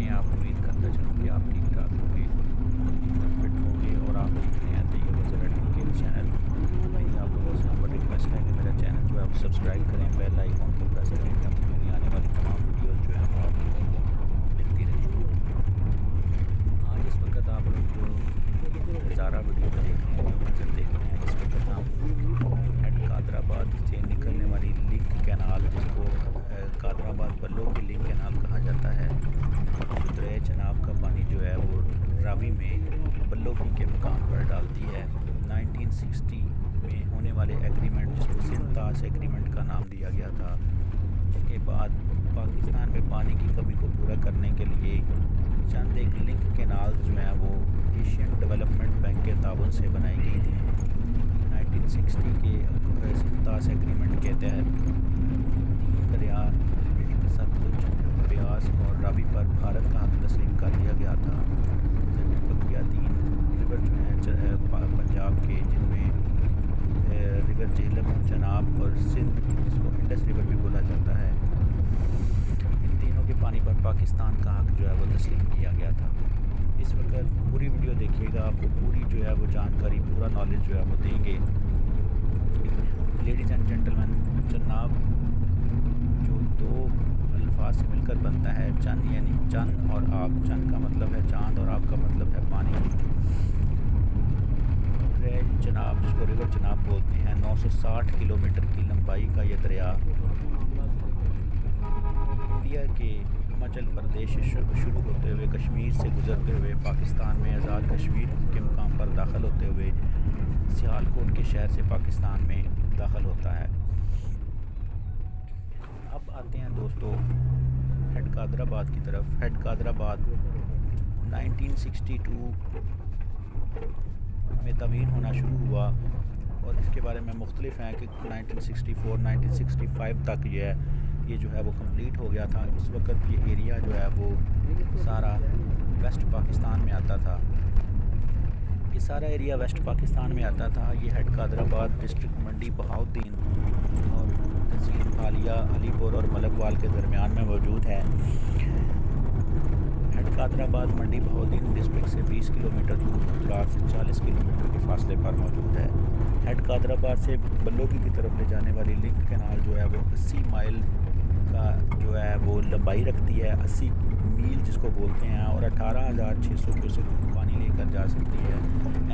कैसे हैं आप? उम्मीद करता चलूँ कि आप ठीक ठाक होंगे, एकदम फिट होंगे। और आप देख रहे हैं तैयब ज़रा टेक चैनल। मेरी आप लोगों से नंबर रिक्वेस्ट है कि मेरा चैनल जो है आप सब्सक्राइब करें, बेल आइकॉन को प्रेस करें ताकि मेरी आने वाली तमाम वीडियोस जो हैं वो आपको मिलती रहें। आज इस वक्त आप लोग जो नज़ारा वीडियो में देख रहे हैं, जो मंजर देख रहे हैं, इस वक्त हम हेड कादराबाद से निकलने वाली लिंक कैनाल, जिसको कादराबाद बल्लो की लिंक कैनाल कहा जाता है, जो दरिया चनाब का पानी जो है वो रावी में बल्लो की के मकाम पर डालती है। 1960 में होने वाले एग्रीमेंट, जिसको सिंतास एग्रीमेंट का नाम दिया गया था, के बाद पाकिस्तान में पानी की कमी को पूरा करने के लिए चंद एक लिंक कैनाल जो हैं वो एशियन डेवलपमेंट बैंक के ताउन से बनाई गई थी। 1960 के सिंतास एग्रीमेंट के तहत तीन दरिया सतलुज, ब्यास और रावी पर भारत का हक तस्लीम कर दिया गया था। जबकि बकिया तीन रिवर जो हैं पंजाब के, जिनमें रिवर झेलम, चनाब और सिंध, जिसको इंडस रिवर भी बोला जाता है, इन तीनों के पानी पर पाकिस्तान का हक जो है वो तस्लीम किया गया था। इस वक्त पूरी वीडियो देखिएगा, आपको पूरी जो है वो जानकारी, पूरा नॉलेज जो है वो देंगे। लेडीज़ एंड जेंटलमैन, चनाब जो दो अल्फाज से मिलकर बनता है, चन यानी चन और आब। चन का मतलब है चाँद और आब का मतलब है पानी। चनाब, जिसको रिवर चनाब बोलते हैं, 960 किलोमीटर की लंबाई का ये दरिया इंडिया के हिमाचल प्रदेश से शुरू होते हुए कश्मीर से गुजरते हुए पाकिस्तान में आज़ाद कश्मीर के मुकाम पर दाखिल होते हुए सियालकोट के शहर से पाकिस्तान में दाखिल होता है। अब आते हैं दोस्तों हेड कादराबाद की तरफ। हेड कादराबाद 1962 में तमीर होना शुरू हुआ और इसके बारे में मुख्तलिफ हैं कि 1964 1965 तक ये जो है वो कंप्लीट हो गया था। उस वक़्त ये एरिया जो है वो सारा वेस्ट पाकिस्तान में आता था। ये सारा एरिया वेस्ट पाकिस्तान में आता था। ये हेड कादराबाद डिस्ट्रिक्ट मंडी बहाउद्दीन और तहसील हालिया, अलीपुर और मलकवाल के दरमियान में मौजूद है। हेड कादराबाद मंडी बहाउद्दीन डिस्ट्रिक्ट से 20 किलोमीटर दूर, गुजरात से 40 किलोमीटर के फासले पर मौजूद है। हेड कादराबाद से बल्लोगी की तरफ ले जाने वाली लिंक कैनाल जो है वो 80 माइल का जो है वो लंबाई रखती है, 80 मील जिसको बोलते हैं, और 18,600 क्यूसेक पानी लेकर जा सकती है।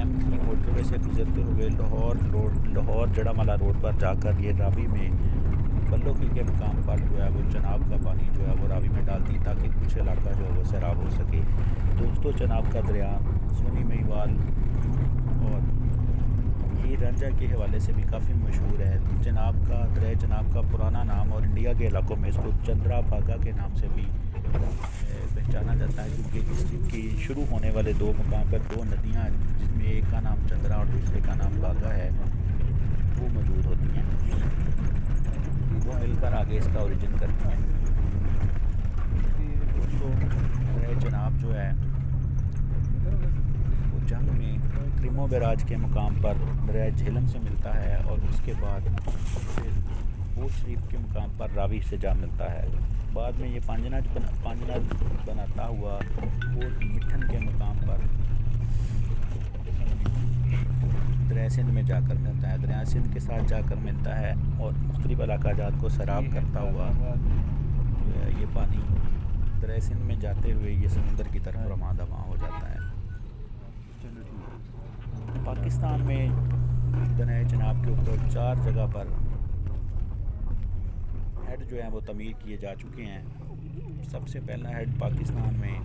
M3 मोटरवे से गुजरते हुए लाहौर जड़ामाला रोड पर जाकर ये रावी में बल्लोगी के मुकाम पर जो है वो चनाब का पानी जो है वो रावी में डालती है, ताकि कुछ इलाका जो है वो सैराब हो सके। दोस्तों, चनाब का दरिया सोनी महिवाल और ये रंजा के हवाले से भी काफ़ी मशहूर है। चनाब का दरिया चनाब का पुराना नाम, और इंडिया के इलाकों में इसको चंद्रा भागा के नाम से भी पहचाना जाता है, क्योंकि इसकी शुरू होने वाले दो मुकाम पर दो नदियाँ, जिसमें एक का नाम चंद्रा और दूसरे का नाम भागा है, वो मौजूद होती हैं। वो मिलकर आगे इसका ओरिजिन करती हैं। दोस्तों, दरिया चनाब जो है वो जंग में क्रीमो बैराज के मुकाम पर दरिया झेलम से मिलता है, और उसके बाद फिर बूट शरीफ के मुकाम पर रावी से जा मिलता है। बाद में ये पांजनाज बनाता हुआ पोर्ट मिठन के मुकाम पर दरिया सिंध में जाकर मिलता है। दरिया सिंध के साथ जाकर मिलता है और मुख्तलिफ इलाकाजात को सैराब करता हुआ ये पानी दरिया सिंध में जाते हुए ये समुंदर की तरफ रवां दवां हो जाता है। पाकिस्तान में दरिया चनाब के ऊपर 4 जगह पर हेड जो हैं वो तमीर किए जा चुके हैं। सबसे पहला हेड पाकिस्तान में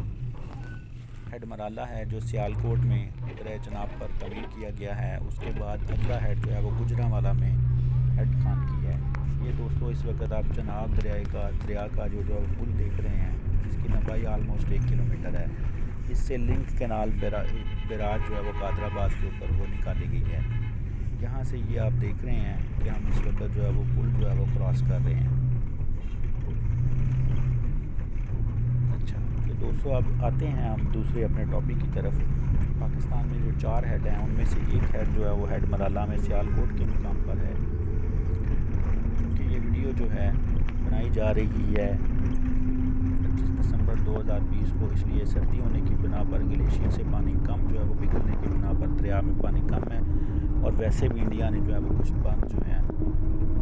हेड मराला है, जो सियालकोट में दरिया चनाब पर तमीर किया गया है। उसके बाद अगला हेड जो है वो गुजरांवाला में हेड खान की है। ये दोस्तों, इस वक्त आप चनाब दरिया का जो पुल देख रहे हैं, जिसकी लंबाई आलमोस्ट 1 किलोमीटर है। इससे लिंक कैनाल बैराज जो है वो कादराबाद के ऊपर वो निकाली गई है। यहाँ से ये आप देख रहे हैं कि हम इस वक्त जो है वो पुल जो है वो क्रॉस कर रहे हैं। अच्छा, तो दोस्तों अब आते हैं हम दूसरे अपने टॉपिक की तरफ। पाकिस्तान में जो 4 हेड हैं, उनमें से एक हेड जो है वो हेड मराला में सियालकोट के मुकाम पर है। क्योंकि ये वीडियो जो है बनाई जा रही है 25 दिसंबर 2000 2020 को, इसलिए सर्दी होने की बिना पर ग्लेशियर से पानी कम जो है वो पिघलने की बिना पर दरिया में पानी कम है। और वैसे भी इंडिया ने जो है वो कुछ बंद जो है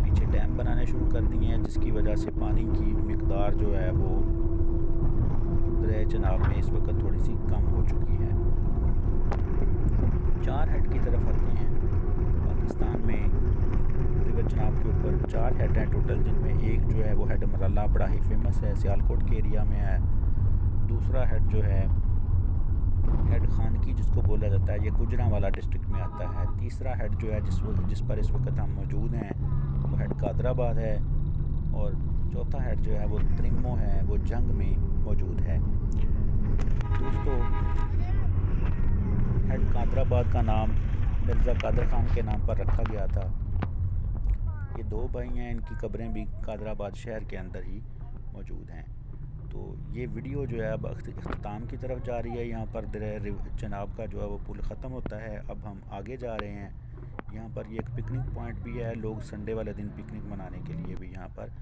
पीछे डैम बनाने शुरू कर दिए हैं, जिसकी वजह से पानी की मिकदार जो है वो दरिया चनाब में इस वक्त थोड़ी सी कम हो चुकी है। 4 हेड की तरफ आते हैं। पाकिस्तान में रिवर चनाब के ऊपर 4 हेड हैं टोटल, जिनमें एक जो है वो हेड मरल्ला बड़ा ही फेमस है, सियालकोट के एरिया में है। दूसरा हेड जो है हेड खानकी जिसको बोला जाता है, ये गुजरांवाला डिस्ट्रिक्ट में आता है। तीसरा हेड जो है जिस पर इस वक्त हम मौजूद हैं वो हेड कादराबाद है। और चौथा हेड जो है वो त्रिमो है, वो जंग में मौजूद है। दोस्तों, हेड कादराबाद का नाम मिर्ज़ा कादर ख़ान के नाम पर रखा गया था। ये 2 भाई हैं, इनकी कब्रें भी कादराबाद शहर के अंदर ही मौजूद हैं। तो ये वीडियो जो है अब अख्ताम की तरफ जा रही है। यहाँ पर दरिया चनाब का जो है वो पुल ख़त्म होता है। अब हम आगे जा रहे हैं। यहाँ पर ये एक पिकनिक पॉइंट भी है, लोग संडे वाले दिन पिकनिक मनाने के लिए भी यहाँ पर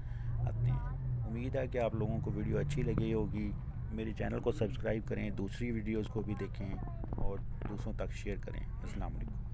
आते हैं। उम्मीद है कि आप लोगों को वीडियो अच्छी लगी होगी। मेरे चैनल को सब्सक्राइब करें, दूसरी वीडियोज़ को भी देखें और दूसरों तक शेयर करें। अस्सलाम वालेकुम।